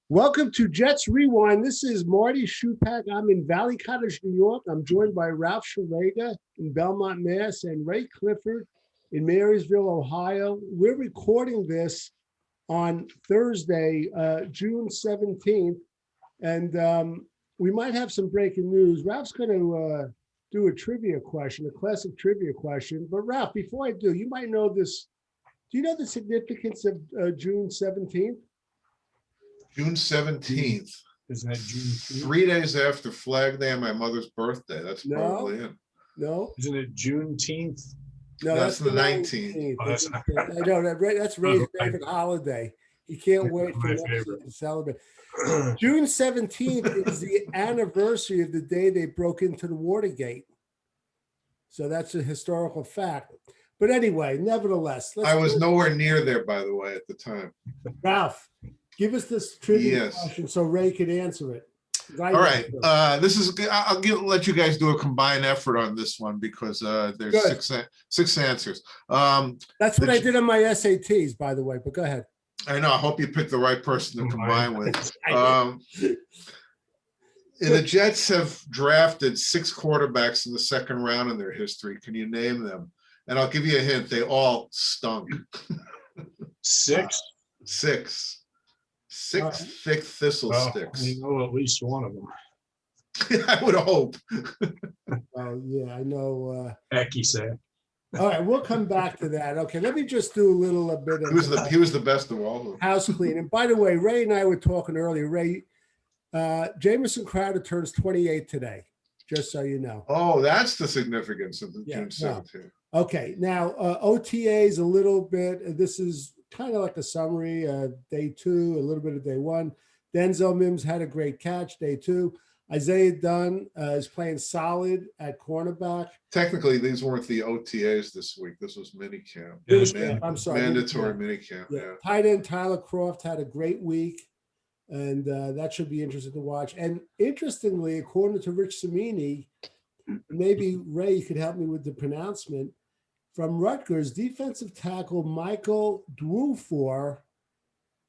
Welcome to Jets Rewind. This is Marty Shupak. I'm in Valley Cottage, New York. I'm joined by Ralph Sharega in Belmont, Mass, and Ray Clifford in Marysville, Ohio. We're recording this on Thursday, June 17th, and we might have some breaking news. Ralph's going to do a trivia question, a classic trivia question. But Ralph, before I do, you might know this. Do you know the significance of June 17th? June 17th. Isn't that June? 3 days after Flag Day and my mother's birthday. That's probably it. No. Isn't it Juneteenth? No, that's the 19th. Oh, that's not. I know that's Ray's favorite holiday. He can't wait for My next favorite. week to celebrate. June 17th is the anniversary of the day they broke into the Watergate. So that's a historical fact. But anyway, nevertheless, I was nowhere near there, by the way, at the time. Ralph, give us this trivia Yes. question so Ray can answer it. All right. This is. Let you guys do a combined effort on this one because there's Good. six answers. That's what I did on my SATs, by the way. But go ahead. I know. I hope you picked the right person to combine with. I And the Jets have drafted 6 quarterbacks in the second round in their history. Can you name them? And I'll give you a hint. They all stunk. 6. 6 right. thick thistle Well, sticks. we know at least one of them. I would hope. Oh, yeah, I know. Hecky said. All right, we'll come back to that. Okay, let me just do a bit of He was the best of all of them. house cleaning. By the way, Ray and I were talking earlier. Ray, Jamison Crowder turns 28 today, just so you know. Oh, that's the significance of the Yeah, June 17th. Okay, now OTAs a little bit. This is kind of like a summary. Day 2, a little bit of day 1. Denzel Mims had a great catch. Day 2. Isaiah Dunn is playing solid at cornerback. Technically, these weren't the OTAs this week. This was minicamp. Minicamp, I'm sorry. Mandatory minicamp. minicamp. Yeah. Tight end Tyler Croft had a great week, and that should be interesting to watch. And interestingly, according to Rich Cimini, maybe Ray, you could help me with the pronouncement, from Rutgers, defensive tackle Michael Dwufor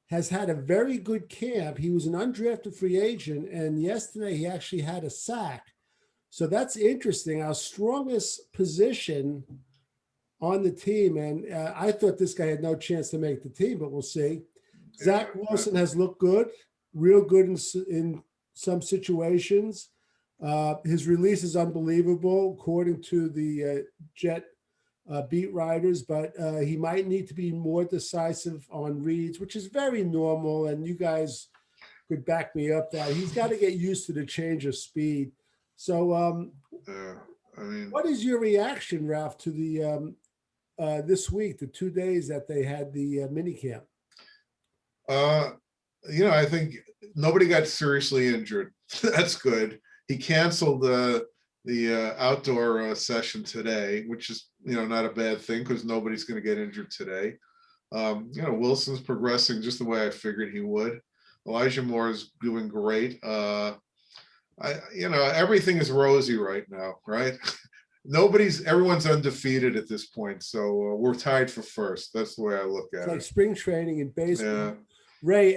has had a very good camp. He was an undrafted free agent, and yesterday he actually had a sack. So that's interesting. Our strongest position on the team, and I thought this guy had no chance to make the team, but we'll see. Zach Wilson has looked good, real good in some situations. His release is unbelievable, according to the Jet beat writers, but he might need to be more decisive on reads, which is very normal. And you guys could back me up that he's got to get used to the change of speed. So, I mean, what is your reaction, Ralph, to the this week, the 2 days that they had the mini camp? I think nobody got seriously injured. That's good. He canceled the outdoor session today, which is not a bad thing because nobody's going to get injured today. Wilson's progressing just the way I figured he would. Elijah Moore is doing great. Everything is rosy right now, right? Everyone's undefeated at this point, so we're tied for first. That's the way I look at It's it. like spring training in baseball. Yeah. Ray,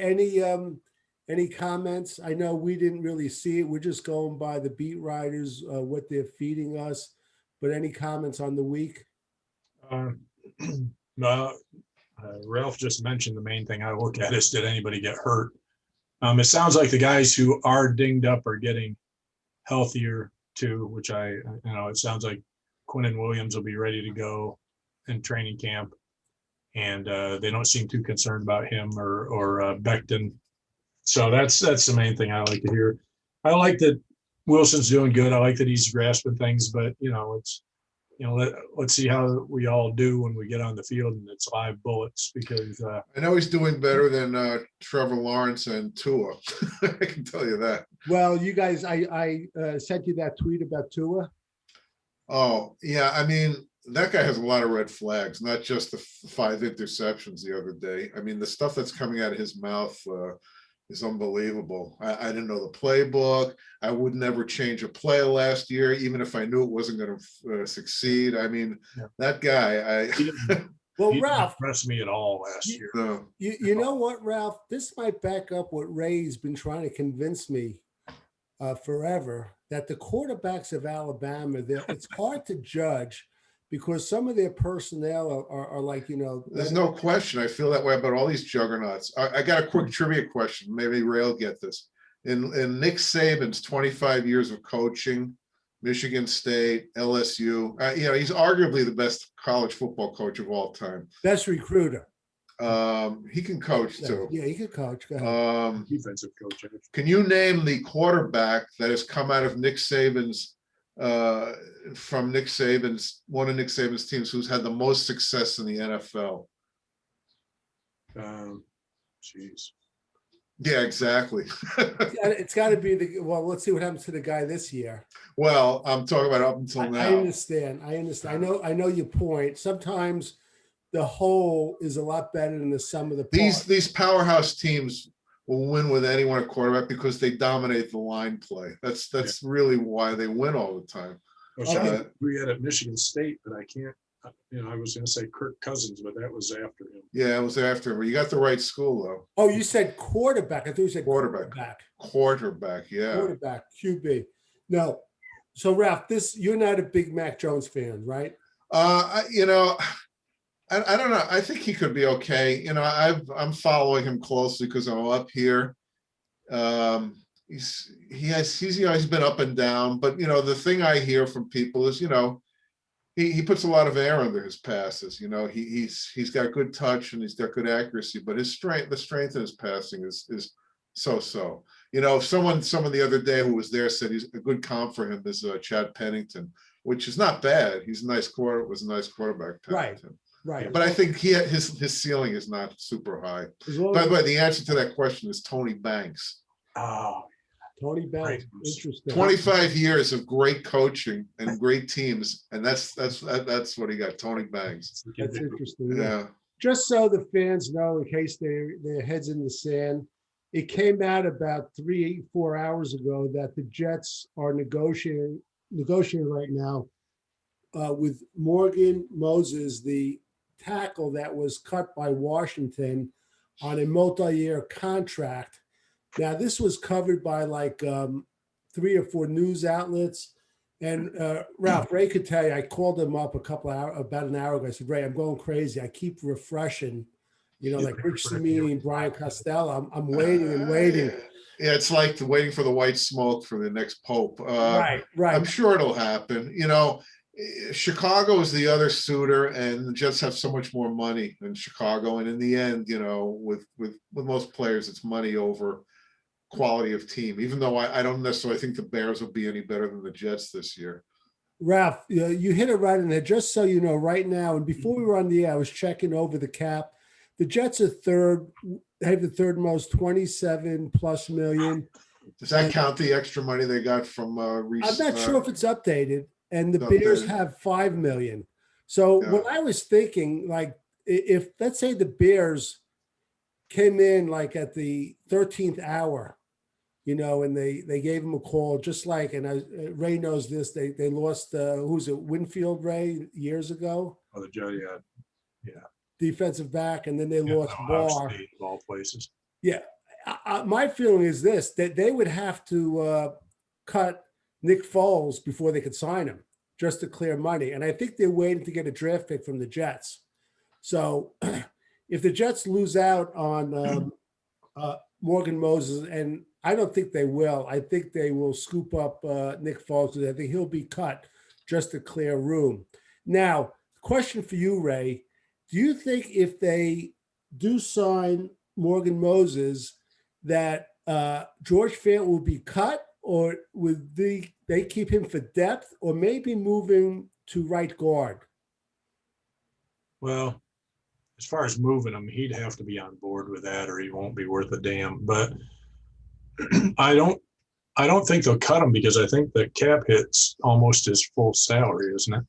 any comments? I know we didn't really see it. We're just going by the beat writers, what they're feeding us. But any comments on the week? No, Ralph just mentioned the main thing I look at is, did anybody get hurt? It sounds like the guys who are dinged up are getting healthier too, which it sounds like Quinnen Williams will be ready to go in training camp. And they don't seem too concerned about him or Becton. So that's the main thing I like to hear. I like that Wilson's doing good. I like that he's grasping things, but let's see how we all do when we get on the field and it's live bullets, because I know he's doing better than Trevor Lawrence and Tua. I can tell you that. Well, you guys, I sent you that tweet about Tua. Oh, yeah. I mean, that guy has a lot of red flags, not just the 5 interceptions the other day. I mean, the stuff that's coming out of his mouth is unbelievable. I didn't know the playbook. I would never change a play last year, even if I knew it wasn't going to succeed. I mean, Yeah. that guy, Well, He didn't Ralph, impress me at all last you, year. No, you know what, Ralph? This might back up what Ray's been trying to convince me forever, that the quarterbacks of Alabama, it's hard to judge because some of their personnel are like, there's no question. I feel that way about all these juggernauts. I got a quick trivia question. Maybe Ray will get this. In Nick Saban's 25 years of coaching, Michigan State, LSU, he's arguably the best college football coach of all time. best recruiter. He can coach too. Yeah, he could coach. Go ahead. Defensive coach. Can you name the quarterback that has come out of Nick Saban's from Nick Saban's one of Nick Saban's teams who's had the most success in the NFL? Jeez. Yeah, exactly. It's got to be well, let's see what happens to the guy this year. Well, I'm talking about up until now. I understand. I know your point. Sometimes the whole is a lot better than the sum of the parts. These powerhouse teams will win with anyone at quarterback because they dominate the line play. That's really why they win all the time. We had at Michigan State, but I can't. I was going to say Kirk Cousins, but that was after him. Yeah, it was after him. You got the right school though. Oh, you said quarterback. I thought you said Quarterback, yeah. Quarterback, QB. No. So Ralph, you're not a big Mac Jones fan, right? I don't know. I think he could be okay. I'm following him closely because I'm up here. He's been up and down, but the thing I hear from people is he puts a lot of air under his passes. He's got good touch and he's got good accuracy, but the strength in his passing is so. Someone the other day who was there said he's a good comp for him is Chad Pennington, which is not bad. He's a nice quarterback. Pennington. Right. But I think his ceiling is not super high. By the way, the answer to that question is Tony Banks. Oh, Tony Banks, interesting. 25 years of great coaching and great teams, and that's what he got. Tony Banks. That's interesting. Yeah. Just so the fans know, in case their heads in the sand, it came out about 3-4 hours ago that the Jets are negotiating right now with Morgan Moses, the tackle that was cut by Washington on a multi-year contract. Now, this was covered by like 3 or 4 news outlets. And Ralph, Ray could tell you, I called him up about an hour ago. I said, Ray, I'm going crazy. I keep refreshing, like Rich Samini and Brian Costello. I'm waiting and waiting. Yeah, it's like waiting for the white smoke for the next pope. Right. I'm sure it'll happen. Chicago is the other suitor, and the Jets have so much more money than Chicago. And in the end, with most players, it's money over quality of team, even though I don't necessarily think the Bears will be any better than the Jets this year. Ralph, you hit it right in there. Just so you know, right now, and before we were on the air, I was checking over the cap. The Jets are third. They have the third most, 27+ million. Does that count the extra money they got from I'm not sure if it's updated. And the Bears have 5 million. So what I was thinking, like, if let's say the Bears came in like at the 13th hour, and they gave him a call, just like, and Ray knows this, they lost who's it, Winfield, Ray, years ago. Oh, the judge, yeah. Defensive back, and then they lost Barr. State, of all places. Yeah. My feeling is this, that they would have to cut Nick Foles before they could sign him, just to clear money. And I think they're waiting to get a draft pick from the Jets. So if the Jets lose out on Morgan Moses, and I don't think they will, I think they will scoop up Nick Foles. I think he'll be cut just to clear room. Now, question for you, Ray. Do you think if they do sign Morgan Moses that George Fant will be cut, or would they keep him for depth, or maybe moving to right guard? Well, as far as moving him, he'd have to be on board with that, or he won't be worth a damn. But I don't think they'll cut him, because I think the cap hit's almost his full salary, isn't it?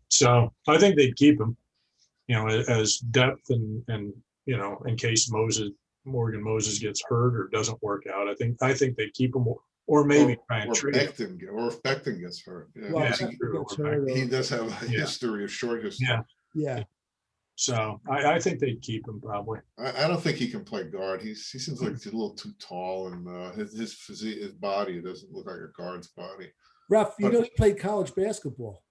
So I think they'd keep him, as depth and in case Morgan Moses gets hurt or doesn't work out. I think they'd keep him. Or maybe try and trade him. Or if Becton gets hurt. Well, he does have a history of short history. Yeah. So I think they'd keep him probably. I don't think he can play guard. He seems like he's a little too tall, and his physique, his body doesn't look like a guard's body. Ralph, you But know he played college basketball.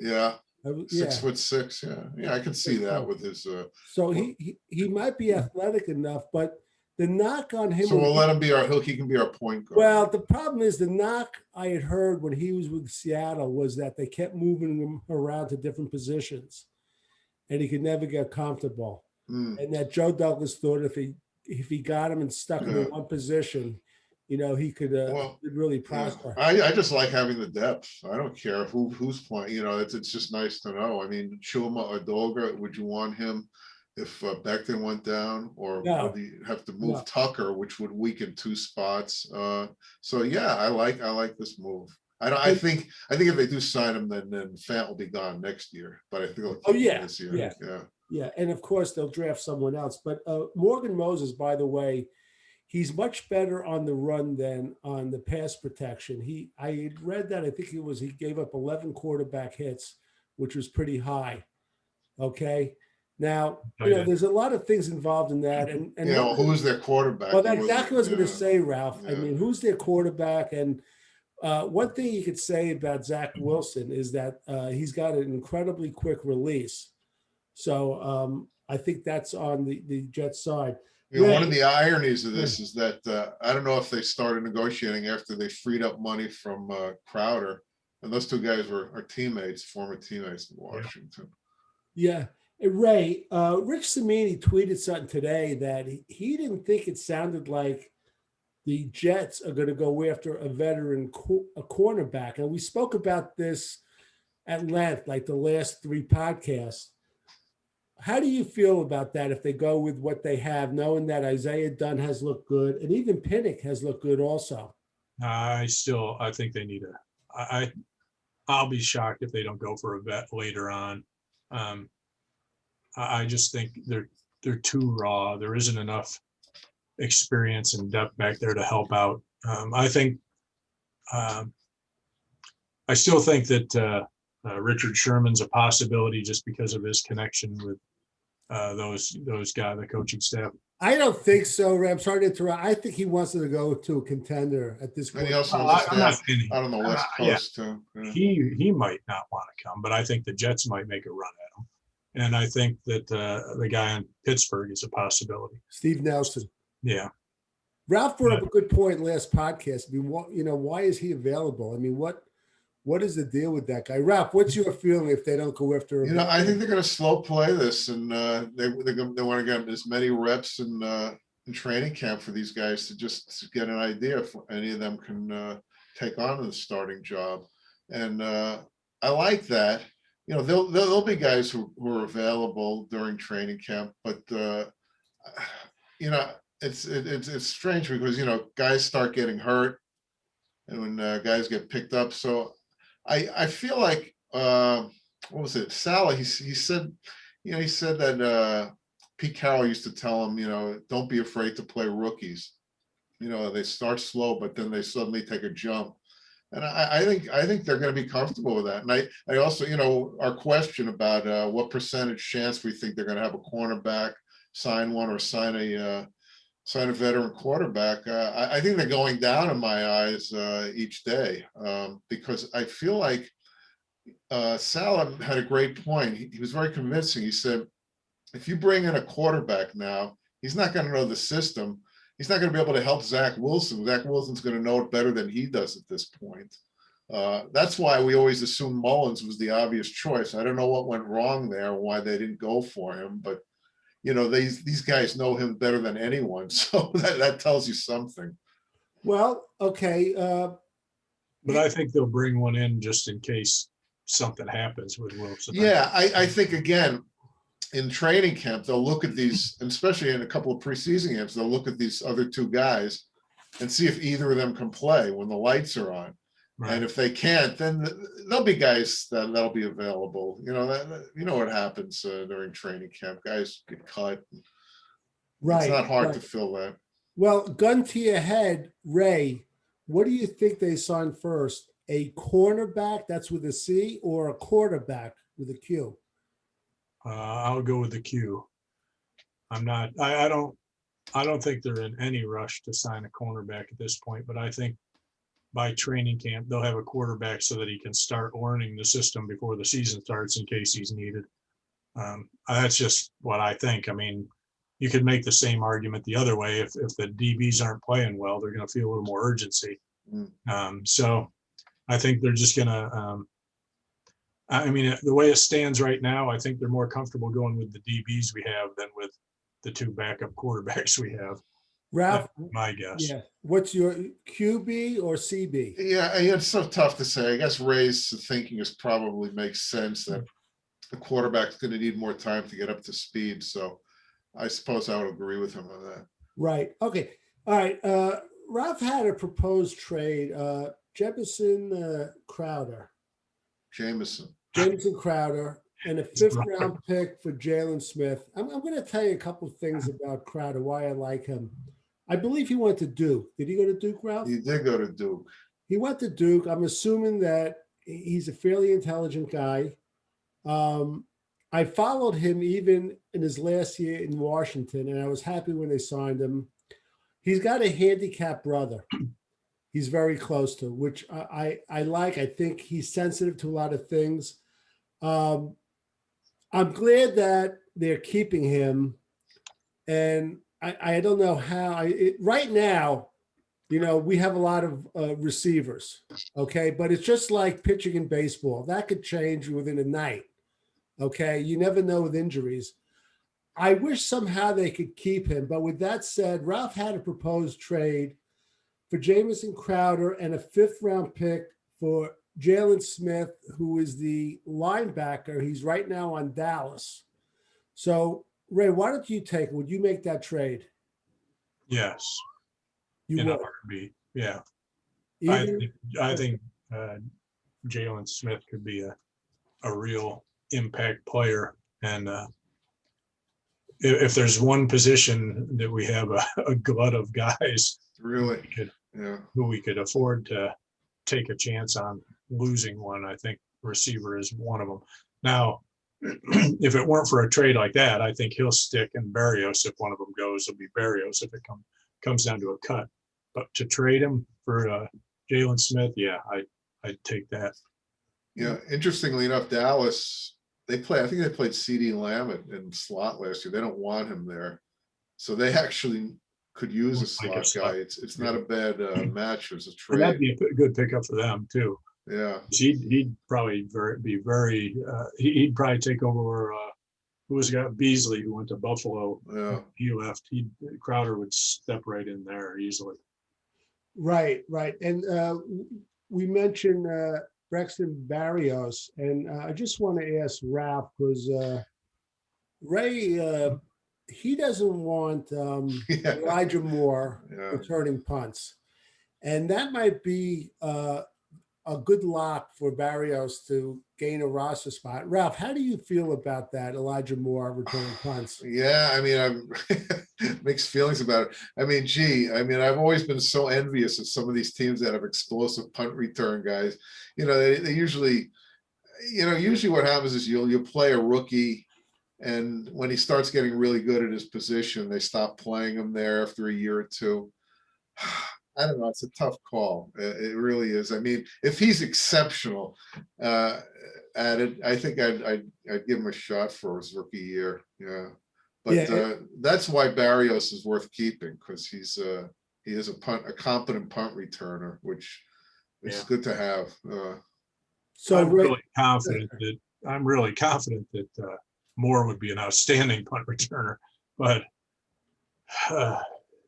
yeah, Yeah. 6'6". Yeah, I can see that with his. So well- he might be athletic enough, but the knock on him. So we'll let him be he can be our point guard. Well, the problem is the knock I had heard when he was with Seattle was that they kept moving him around to different positions, and he could never get comfortable. And that Joe Douglas thought if he got him and stuck him in one position, you know, he could really prosper. I just like having the depth. I don't care who's playing. You know, it's just nice to know. I mean, Chuma or Dolga, would you want him if Becton went down, or would you have to move Tucker, which would weaken 2 spots? So yeah, I like this move. I think if they do sign him, then Fant will be gone next year. But I think they'll keep him this year. Yeah, and of course they'll draft someone else. But Morgan Moses, by the way, he's much better on the run than on the pass protection. I had read that he gave up 11 quarterback hits, which was pretty high. Okay. Now, there's a lot of things involved in that. And who's their quarterback? Well, that's exactly what I was going to say, Ralph. Yeah. I mean, who's their quarterback? And one thing you could say about Zach Wilson is that he's got an incredibly quick release. So I think that's on the Jets side. One of the ironies of this is that I don't know if they started negotiating after they freed up money from Crowder, and those 2 guys were former teammates in Washington. Yeah. Ray, Rich Cimini tweeted something today that he didn't think it sounded like the Jets are going to go after a veteran a cornerback. And we spoke about this at length, like the last 3 podcasts. How do you feel about that if they go with what they have, knowing that Isaiah Dunn has looked good and even Pinnock has looked good also? I think they need I'll be shocked if they don't go for a vet later on. I just think they're too raw. There isn't enough experience and depth back there to help out. I still think that Richard Sherman's a possibility just because of his connection with those guys, the coaching staff. I don't think so, Ray. I'm sorry to interrupt. I think he wants to go to a contender at this point. And he also out on the West Coast too. Yeah. He might not want to come, but I think the Jets might make a run at him. And I think that the guy in Pittsburgh is a possibility. Steve Nelson. Yeah. Ralph brought up a good point last podcast. I mean, why is he available? I mean, what is the deal with that guy? Ralph, what's your feeling if they don't go after him? I think they're going to slow play this, and they want to get as many reps in training camp for these guys to just get an idea if any of them can take on the starting job. And I like that. There'll be guys who are available during training camp, but it's strange because guys start getting hurt, and when guys get picked up. So I feel like what was it? Salah, he said that Pete Carroll used to tell him, don't be afraid to play rookies. They start slow, but then they suddenly take a jump. And I think they're going to be comfortable with that. And I also, our question about what percentage chance we think they're going to have a cornerback sign one or sign a veteran quarterback. I think they're going down in my eyes each day because I feel like Salah had a great point. He was very convincing. He said, if you bring in a quarterback now, he's not going to know the system. He's not going to be able to help Zach Wilson. Zach Wilson's going to know it better than he does at this point. That's why we always assumed Mullins was the obvious choice. I don't know what went wrong there, why they didn't go for him, but these guys know him better than anyone. So that tells you something. Well, okay. But I think they'll bring one in just in case something happens with Wilson. Yeah, I think, again, in training camp, they'll look at these, and especially in a couple of preseason games, they'll look at these other 2 guys and see if either of them can play when the lights are on. Right. And if they can't, then there'll be guys that'll be available. What happens during training camp. Guys get cut. Right. It's not hard to fill that. Well, gun to your head, Ray, what do you think they sign first? A cornerback, that's with a C, or a quarterback with a Q? I'll go with the Q. I'm not. I don't think they're in any rush to sign a cornerback at this point. But I think by training camp they'll have a quarterback so that he can start learning the system before the season starts in case he's needed. That's just what I think. I mean, you could make the same argument the other way. If the DBs aren't playing well, they're going to feel a little more urgency. So I think they're just going to, I mean, the way it stands right now, I think they're more comfortable going with the DBs we have than with the two backup quarterbacks we have. Ralph, that's my guess. Yeah. What's your QB or CB? Yeah, it's so tough to say. I guess Ray's thinking is probably makes sense that the quarterback's going to need more time to get up to speed. So I suppose I would agree with him on that. Right. Okay. All right. Ralph had a proposed trade. Jamison Crowder. Jamison Crowder and a 5th-round pick for Javelin Smith. I'm going to tell you a couple of things about Crowder, why I like him. I believe he went to Duke. Did he go to Duke, Ralph? He did go to Duke. He went to Duke. I'm assuming that he's a fairly intelligent guy. I followed him even in his last year in Washington, and I was happy when they signed him. He's got a handicapped brother. He's very close to, which I like. I think he's sensitive to a lot of things. I'm glad that they're keeping him, and I don't know how. Right now, we have a lot of receivers, okay? But it's just like pitching in baseball. That could change within a night, okay? You never know with injuries. I wish somehow they could keep him. But with that said, Ralph had a proposed trade for Jamison Crowder and a 5th-round pick for Javelin Smith, who is the linebacker. He's right now on Dallas. So, Ray, why don't you take it? Would you make that trade? Yes. You in a would. heartbeat. Yeah. Even- I think Javelin Smith could be a real impact player. And if there's one position that we have a glut of guys Really? who we could afford to take a chance on losing one, I think receiver is one of them. Now, if it weren't for a trade like that, I think he'll stick in Barrios. If one of them goes, it'll be Barrios if it comes down to a cut. But to trade him for Javelin Smith, yeah, I'd take that. Yeah, interestingly enough, Dallas, I think they played CD Lamb in slot last year. They don't want him there. So they actually could use a slot guy. It's not a bad match as a trade. And that'd be a good pickup for them too. Yeah. He'd probably he'd probably take over who was got Beasley, who went to Buffalo. Yeah. He left. Crowder would step right in there easily. Right. And we mentioned Braxton Barrios, and I just want to ask Ralph, because Ray, he doesn't want Elijah Moore returning punts. And that might be a good lock for Barrios to gain a roster spot. Ralph, how do you feel about that, Elijah Moore returning punts? Yeah, I mean, I'm mixed feelings about it. I mean, I've always been so envious of some of these teams that have explosive punt return guys. They usually, what happens is you'll play a rookie, and when he starts getting really good at his position, they stop playing him there after a year or two. I don't know. It's a tough call. It really is. I mean, if he's exceptional at it, I think I'd give him a shot for his rookie year. Yeah, but that's why Barrios is worth keeping, because he is a competent punt returner, which is good to have. So I'm really confident that Moore would be an outstanding punt returner, but.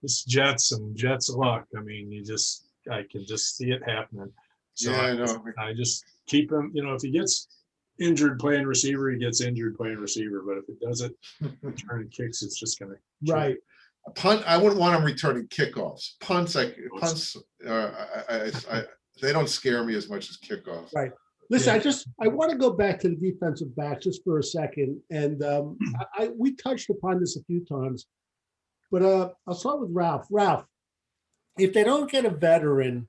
It's Jets luck. I mean, I can just see it happening. So yeah, I know. I just keep him, if he gets injured playing receiver, he gets injured playing receiver. But if it doesn't return kicks, it's just gonna right. A punt, I wouldn't want him returning kickoffs. Punts, they don't scare me as much as kickoffs. Right. Listen, I want to go back to the defensive back just for a second. And we touched upon this a few times. But I'll start with Ralph. Ralph, if they don't get a veteran,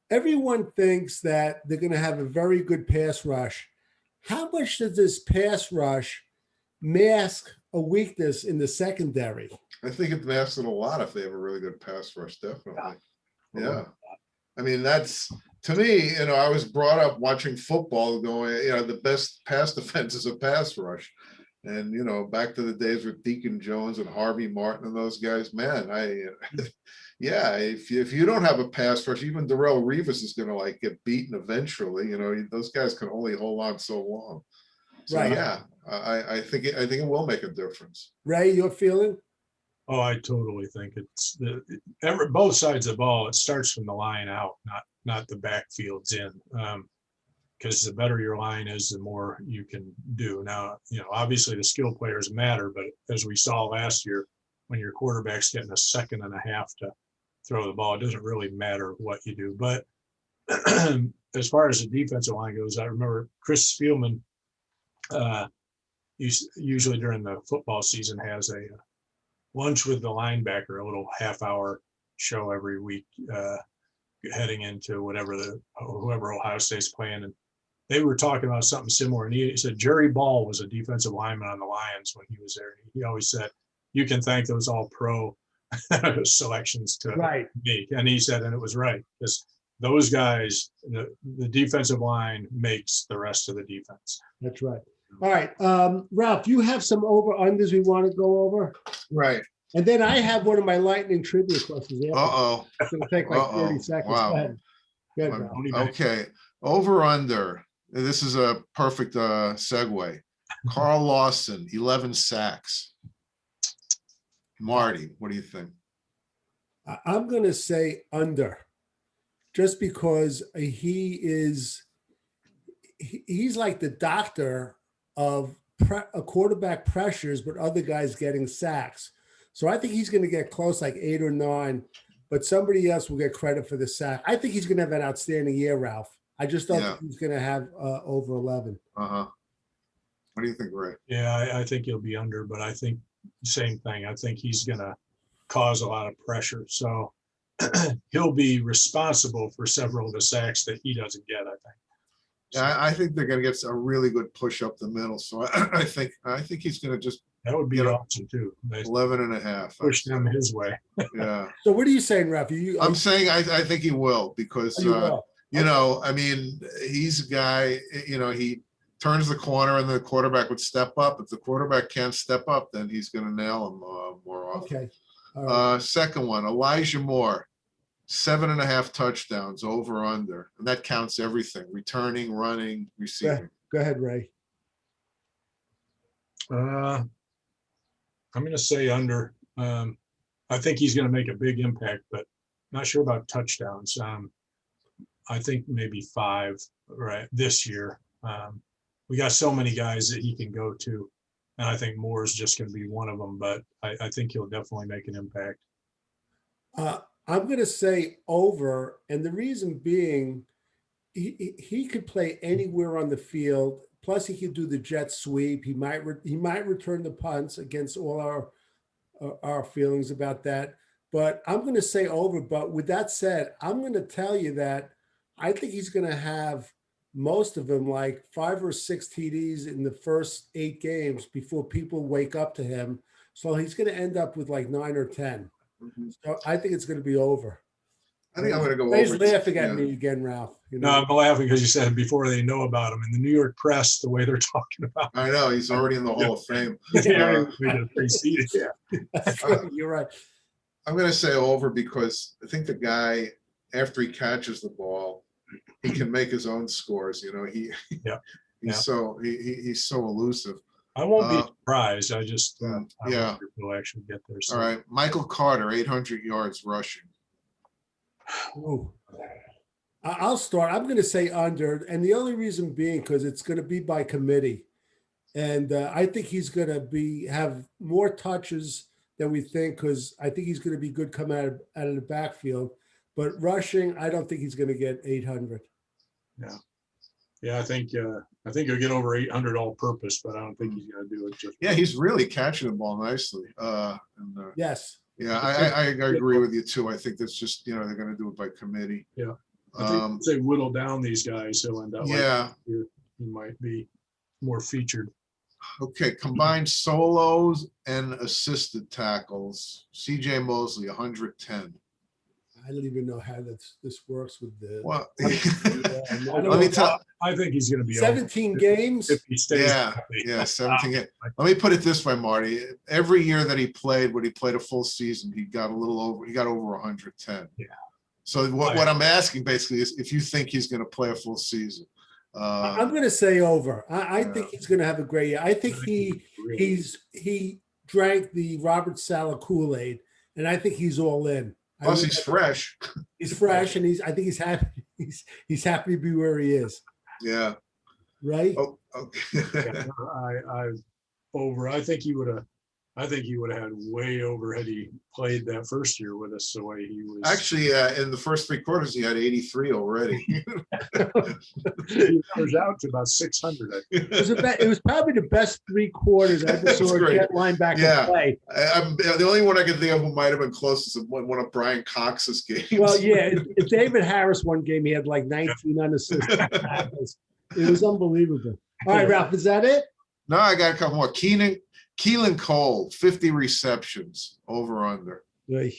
everyone thinks that they're going to have a very good pass rush. How much does this pass rush mask a weakness in the secondary. I think it masks it a lot if they have a really good pass rush, definitely. Yeah. I mean, that's, to me, I was brought up watching football going, the best pass defense is a pass rush. And, back to the days with Deacon Jones and Harvey Martin and those guys, man, yeah, if you don't have a pass rush, even Darrelle Revis is going to like get beaten eventually. Those guys can only hold on so long. So, Right. yeah, I think it will make a difference. Ray, your feeling? Oh, I totally think it's both sides of the ball. It starts from the line out, not the backfields in. Because the better your line is, the more you can do. Now, obviously the skill players matter, but as we saw last year, when your quarterback's getting a second and a half to throw the ball, it doesn't really matter what you do. But as far as the defensive line goes, I remember Chris Spielman usually during the football season has a lunch with the linebacker, a little half-hour show every week heading into whoever Ohio State's playing. And they were talking about something similar. And he said Jerry Ball was a defensive lineman on the Lions when he was there. He always said, you can thank those all-pro selections to me. And he said, and it was right, because those guys, the defensive line makes the rest of the defense. That's right. All right. Ralph, you have some over-unders we want to go over? Right. And then I have one of my lightning trivia questions. Uh-oh. It's going to take like 30 seconds. Wow. Go ahead. Go ahead, Ralph. Okay. Over under. This is a perfect segue. Carl Lawson, 11 sacks. Marty, what do you think? I'm going to say under, just because he's like the doctor of a quarterback pressures, but other guys getting sacks. So I think he's going to get close, like 8 or 9, but somebody else will get credit for the sack. I think he's going to have an outstanding year, Ralph. I just don't think he's going to have over 11. Uh-huh. What do you think, Ray? Yeah, I think he'll be under, but I think same thing. I think he's going to cause a lot of pressure. So he'll be responsible for several of the sacks that he doesn't get, I think. Yeah, I think they're going to get a really good push up the middle. So I think he's going to just. That would be awesome too. 11 and a half. Push them his way. Yeah. So what are you saying, Ralph? I'm saying I think he will, because I mean, he's a guy, he turns the corner and the quarterback would step up. If the quarterback can't step up, then he's going to nail him more often. Okay. All right. Second one, Elijah Moore, 7.5 touchdowns, over under, and that counts everything: returning, running, receiving. Go ahead, Ray. I'm going to say under. I think he's going to make a big impact, but not sure about touchdowns. I think maybe 5 this year. We got so many guys that he can go to, and I think Moore is just going to be one of them, but I think he'll definitely make an impact. I'm going to say over, and the reason being, he could play anywhere on the field. Plus, he could do the jet sweep. He might return the punts against all our feelings about that. But I'm going to say over. But with that said, I'm going to tell you that I think he's going to have most of them, like 5 or 6 TDs in the first 8 games before people wake up to him. So he's going to end up with like 9 or 10. Mm-hmm. So I think it's going to be over. I think I'm going to go Ray's over. He's laughing at me again, Ralph. No, I'm laughing because you said before they know about him in the New York press, the way they're talking about him. I know he's already in the Hall of Fame. You're right. I'm going to say over, because I think the guy, after he catches the ball, he can make his own scores. He's so elusive. I won't be surprised. I just yeah, will actually get there. So. All right, Michael Carter, 800 yards rushing. Ooh. I'll start. I'm going to say under, and the only reason being because it's going to be by committee, and I think he's going to have more touches than we think, because I think he's going to be good coming out of the backfield. But rushing, I don't think he's going to get 800. Yeah, I think he'll get over 800 all purpose, but I don't think he's going to do it. Yeah, he's really catching the ball nicely. Yes. Yeah, I agree with you too. I think that's just, they're going to do it by committee. Yeah. I think if they whittle down these guys, he'll end up. Yeah. He might be more featured. Okay, combined solos and assisted tackles. CJ Mosley, 110. I don't even know how this works with the Well, let me tell. I think he's going to be 17 over games. if he stays. Yeah, healthy. yeah, 17. Let me put it this way, Marty. Every year that he played, when he played a full season, he got over 110. Yeah. So what I'm asking basically is if you think he's going to play a full season. I'm going to say over. I Yeah. think he's going to have a great year. I think he drank the Robert Saleh Kool-Aid, and I think he's all in. Plus, he's fresh. He's fresh, and I think he's happy. He's happy to be where he is. Yeah. Right. Oh, okay. Yeah, I over. I think he would have had way over had he played that first year with us the way he was. Actually, in the first 3 quarters, he had 83 already. He was out to about 600. I think. It was probably the best 3 quarters I ever saw a Jet linebacker play. The only one I can think of who might have been closest is one of Brian Cox's games. Well, yeah, David Harris one game, he had like 19 unassisted tackles. It was unbelievable. All right, Ralph, is that it? No, I got a couple more. Keelan Cole, 50 receptions, over under. You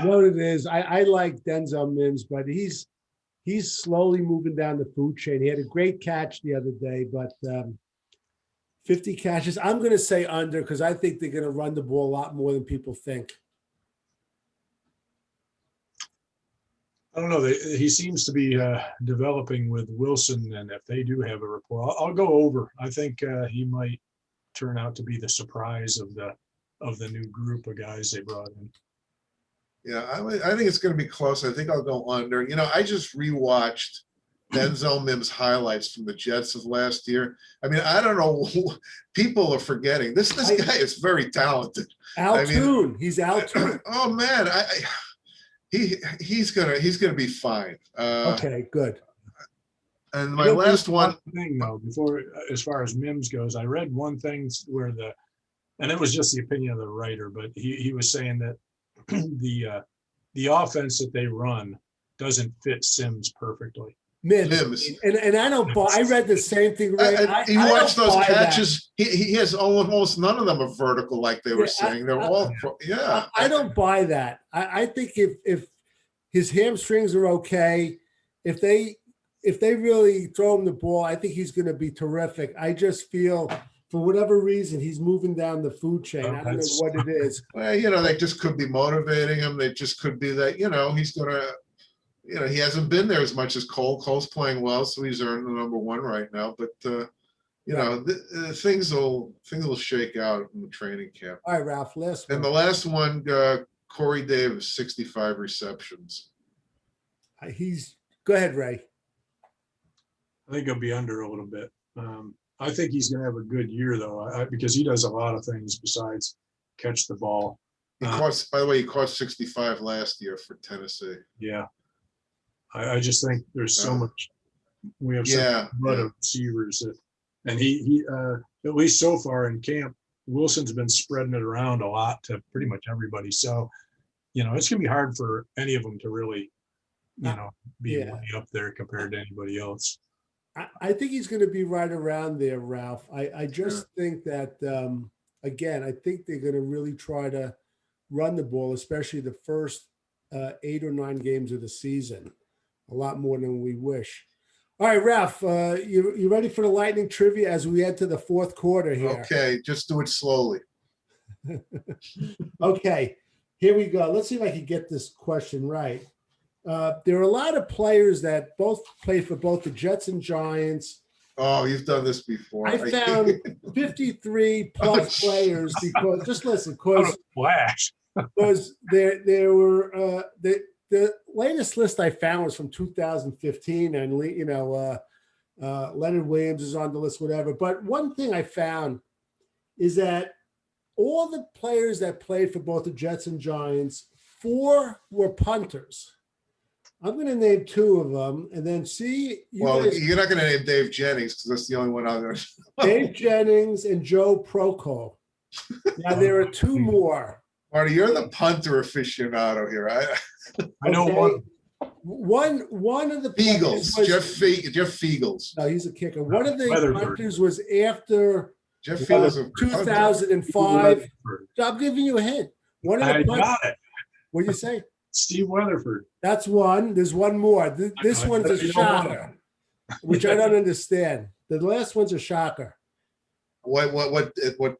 know what it is? I like Denzel Mims, but he's slowly moving down the food chain. He had a great catch the other day, but 50 catches. I'm going to say under because I think they're going to run the ball a lot more than people think. I don't know. He seems to be developing with Wilson, and if they do have a rapport, I'll go over. I think he might turn out to be the surprise of the new group of guys they brought in. Yeah, I think it's going to be close. I think I'll go under. You know, I just rewatched Denzel Mims highlights from the Jets of last year. I mean, I don't know. People are forgetting this guy is very talented. Altoon, he's Altoon. Oh man, he's gonna be fine. Okay, good. And my last one thing though, before as far as Mims goes, I read one thing where and it was just the opinion of the writer, but he was saying that the offense that they run doesn't fit Sims perfectly. Mims. And I don't buy. I read the same thing. Right? You watch those catches. He has almost none of them are vertical, like they were saying. They're all I don't buy that. I think if his hamstrings are okay, if they really throw him the ball, I think he's going to be terrific. I just feel for whatever reason he's moving down the food chain. I don't know what it is. Well, you know, they just could be motivating him. They just could be that, you know, he's going to. You know, he hasn't been there as much as Cole. Cole's playing well, so he's earned the #1 right now. But you know, things will shake out in the training camp. All right, Ralph. Last one. And the last one, Corey Davis, 65 receptions. Go ahead, Ray. I think he'll be under a little bit. I think he's going to have a good year though, because he does a lot of things besides catch the ball. By the way, he caught 65 last year for Tennessee. Yeah. I just think there's so much. We have such a lot of receivers and he at least so far in camp, Wilson's been spreading it around a lot to pretty much everybody. So, you know, it's gonna be hard for any of them to really, you know, be way up there compared to anybody else. I think he's going to be right around there, Ralph. I just think that again, I think they're going to really try to run the ball, especially the first 8 or 9 games of the season. A lot more than we wish. All right, Ralph, you ready for the lightning trivia as we enter the 4th quarter here? Okay, just do it slowly. Okay, here we go. Let's see if I can get this question right. There are a lot of players that both played for both the Jets and Giants. Oh, you've done this before. I found 53 plus players because just listen, because there were the latest list I found was from 2015, and you know, Leonard Williams is on the list, whatever. But one thing I found is that all the players that played for both the Jets and Giants, 4 were punters. I'm going to name 2 of them, and then see. You're not going to name Dave Jennings because that's the only one out there. Dave Jennings and Joe Proco. Now there are 2 more. Marty, you're the punter aficionado here. I know one of the Feagles, Jeff Feagles. No, he's a kicker. One of the punters was after Jeff Fields. 2005. I'm giving you a hint. One of I the punts. got it. What do you say? Steve Weatherford. That's one. There's one more. This I one's a you don't want shocker, which I don't understand. The last one's a shocker. What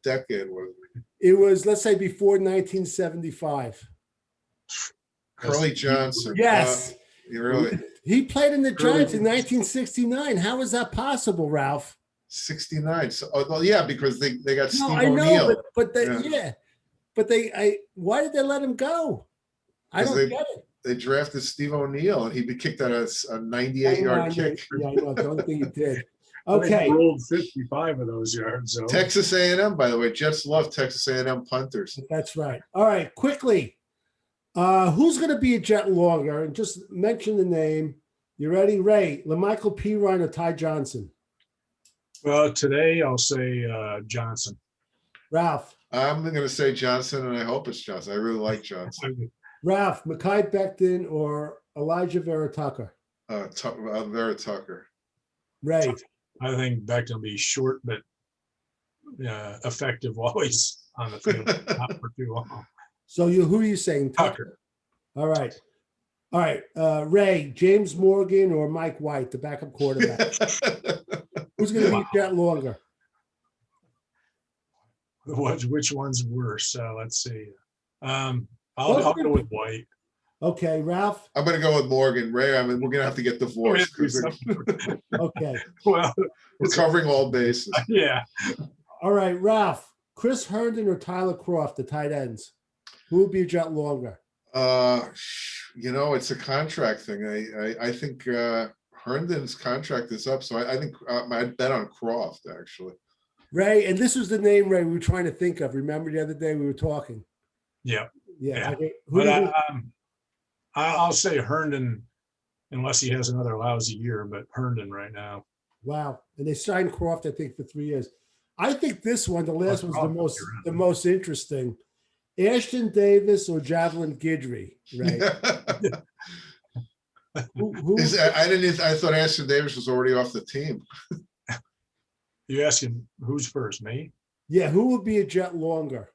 decade was it? It was, let's say, before 1975. Curly Johnson. Yes. You really? He played in the Giants in 1969. How is that possible, Ralph? 69. So, well, yeah, because they got No, Steve I know, O'Neill. but why did they let him go? I don't get it. They drafted Steve O'Neill, and he'd be kicked out a 98-yard kick. Yeah, I know. The only thing he did. I think Okay. he rolled 55 of those yards. So. Texas A&M, by the way. Jets love Texas A&M punters. That's right. All right, quickly. Who's going to be a Jet longer? And just mention the name. You ready? Ray, LaMichael Pirine or Ty Johnson? Well, today I'll say Johnson. Ralph. I'm going to say Johnson, and I hope it's Johnson. I really like Johnson. Ralph, Mekhi Becton or Elijah Vera Tucker? Vera Tucker. Ray. I think Becton will be short, but effective always on the field. Not for too long. So who are you saying? Tucker. All right. All right. Ray, James Morgan or Mike White, the backup quarterback? Who's going to be Jet longer? Which one's worse? Let's see. I'll go with White. Okay, Ralph. I'm going to go with Morgan. Ray, we're going to have to get divorced. Okay. Well, we're covering all bases. Yeah. All right, Ralph. Chris Herndon or Tyler Croft, the tight ends? Who will be a Jet longer? It's a contract thing. I think Herndon's contract is up, so I think I'd bet on Croft, actually. Ray, and this was the name, Ray, we were trying to think of. Remember the other day we were talking? Yeah. Yeah. Okay. But I'll say Herndon, unless he has another lousy year, but Herndon right now. Wow. And they signed Croft, I think, for 3 years. I think this one, the last one's the most interesting. Ashton Davis or Javelin Guidry, right? I thought Ashton Davis was already off the team. You asking who's first, me? Yeah, who will be a Jet longer?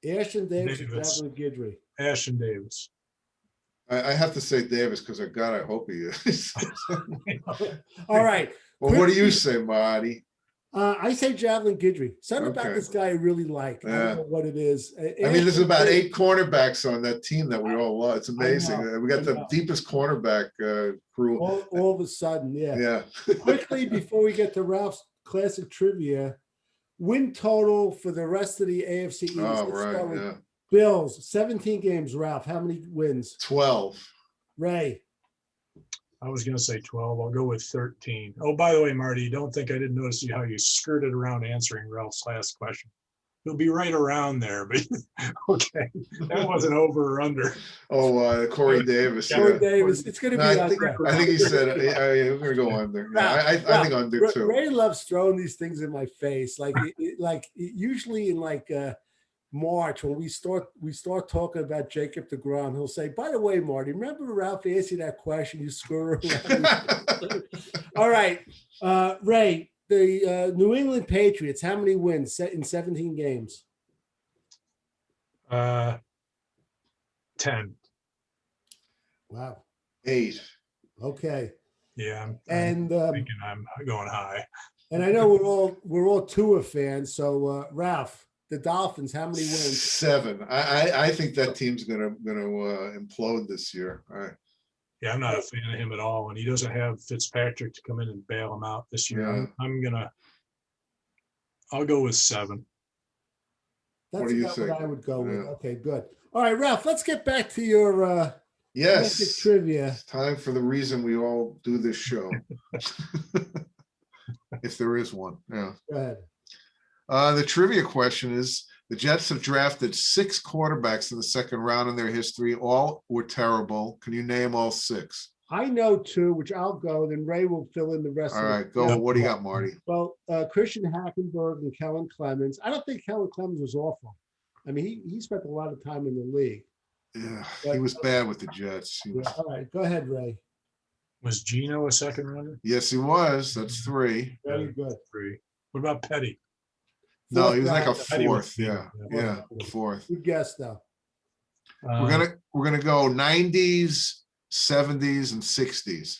Ashton Davis or Javelin Guidry? Ashton Davis. I have to say Davis because, God, I hope he is. All right. Well, what do you say, Marty? I say Javelin Guidry. Something about this guy I really like. I don't know what it is. There's about 8 cornerbacks on that team that we all love. It's amazing. We got the deepest cornerback crew. All of a sudden, yeah. Yeah. Quickly, before we get to Ralph's classic trivia, win total for the rest of the AFC East. Oh, right, yeah. Bills, 17 games, Ralph. How many wins? 12. Ray. I was going to say 12. I'll go with 13. Oh, by the way, Marty, don't think I didn't notice how you skirted around answering Ralph's last question. He'll be right around there, but okay. That wasn't over or under. Oh, Corey Davis. Corey Davis. It's going to be I think he said, we're going to go under. Yeah, I think under too. Ray loves throwing these things in my face. Usually in March, when we start talking about Jacob deGrom, he'll say, by the way, Marty, remember Ralph asked you that question, you screw around. All right. Ray, the New England Patriots, how many wins in 17 games? 10. Wow. 8. Okay. Yeah. I'm thinking I'm going high. And I know we're all Tua fans. So Ralph, the Dolphins, how many wins? 7. I think that team's gonna implode this year. All right. Yeah, I'm not a fan of him at all, and he doesn't have Fitzpatrick to come in and bail him out this year. Yeah. I'll go with 7. That's what do you about think? what I would go with. Yeah. Okay, good. All right, Ralph, let's get back to your yes trivia. It's time for the reason we all do this show. If there is one. Yeah. Go ahead. The trivia question is, the Jets have drafted 6 quarterbacks in the second round in their history. All were terrible. Can you name all 6? I know 2, which I'll go. Then Ray will fill in the rest. All right, go. What do you got, Marty? Well, Christian Hackenberg and Kellen Clemens. I don't think Kellen Clemens was awful. I mean, he spent a lot of time in the league. Yeah, he was bad with the Jets. All right, go ahead, Ray. Was Gino a second rounder? Yes, he was. That's 3. Very good. 3. What about Petty? No, he was like a round. I think it was fourth. Yeah, yeah, fourth. Good guess though. We're gonna go 90s, 70s, and 60s.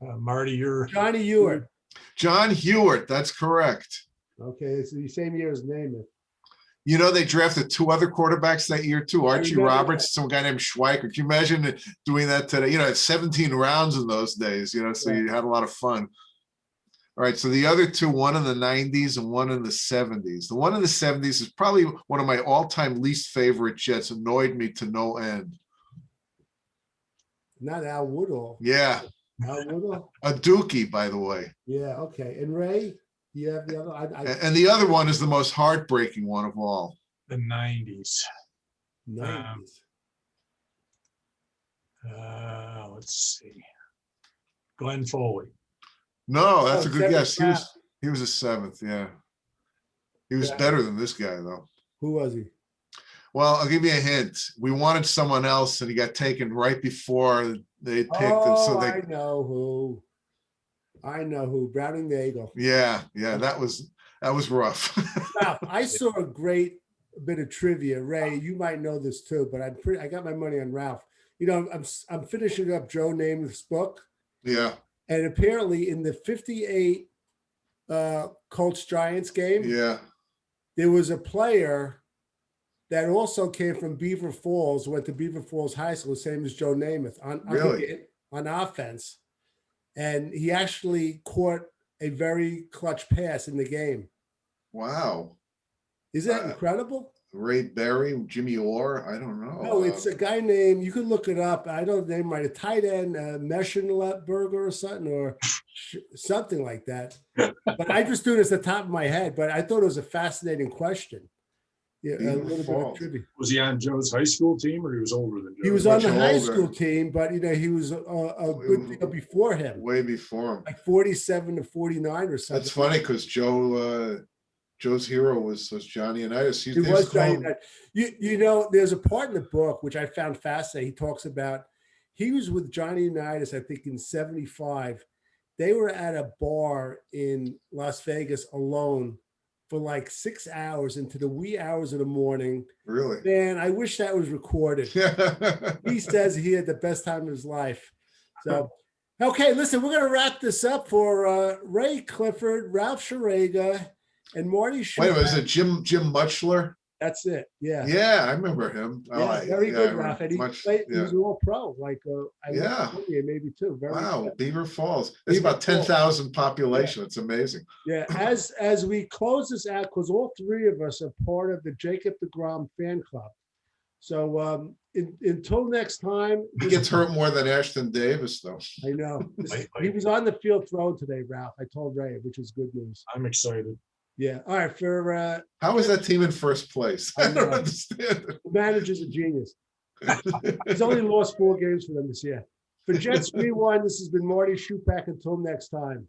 Marty, you're Johnny Ewart. John Hewitt, that's correct. Okay, it's the same year as Namath. You know, they drafted 2 other quarterbacks that year too, Archie remember Roberts, some guy named Schweiker. Can you imagine doing that today? You know, it's 17 rounds in those days, you know, so you had a lot of fun. All right, so the other 2, one in the 90s and one in the 70s. The one in the 70s is probably one of my all-time least favorite Jets, annoyed me to no end. Not Al Woodall. Yeah, Al Woodall? a Dookie, by the way. Yeah, okay. And Ray, you have the other? And the other one is the most heartbreaking one of all. the 90s. 90s. Let's see. Glenn Foley. No, that's a Oh, good seventh guess. He was a 7th, yeah. He was Yeah. better than this guy, though. Who was he? Well, I'll give you a hint. We wanted someone else, and he got taken right before they picked, and so Oh, they, I know who. I know who. Browning the Eagle. yeah, that was rough. Now, I saw a great bit of trivia. Ray, you might know this too, but I got my money on Ralph. You know, I'm finishing up Joe Namath's book, Yeah, and apparently in the 58 Colts Giants game, yeah, there was a player that also came from Beaver Falls, went to Beaver Falls High School, same as Joe Namath Really? on offense. And he actually caught a very clutch pass in the game. wow. Isn't that incredible? Ray Berry, Jimmy Orr, I don't know. No, it's a guy named, you can look it up. I don't name right, a tight end, Meschenberger or something, or something like that. But I just do it as the top of my head, but I thought it was a fascinating question. Yeah, a Beaver little bit of Falls. trivia. Was he on Joe's high school team or he was older than Joe? He was on much the high older. school team, but you know, he was a good deal before him, Way before him. like 47 to 49 or something. That's funny because Joe's hero was Johnny Unitas. He was Johnny Unitas. You know, there's a part in the book which I found fascinating. He talks about he was with Johnny Unitas, I think in 75. They were at a bar in Las Vegas alone for like 6 hours into the wee hours of the morning. Really? Man, I wish that was recorded. He says he had the best time of his life. So, okay, listen, we're going to wrap this up for Ray Clifford, Ralph Schrager, and Marty Wait a Schubert. minute, is it Jim Mutchler? That's it. Yeah. Yeah, I remember him. Yeah, very good, Ralph. And he Yeah. was all pro. Like, I Yeah. maybe too. Very Wow, good. Beaver Falls. It's Beaver about Falls. 10,000 population. It's amazing. Yeah. As we close this out, because all 3 of us are part of the Jacob deGrom fan club. So until next time. He gets hurt more than Ashton Davis, though. I know. He was on the field throwing today, Ralph. I told Ray, which is good news. I'm excited. Yeah. All right. For How was that team in first place? I don't know. understand. the manager's a genius. He's only lost 4 games for them this year. For Jets Rewind, this has been Marty Shupak. Until next time.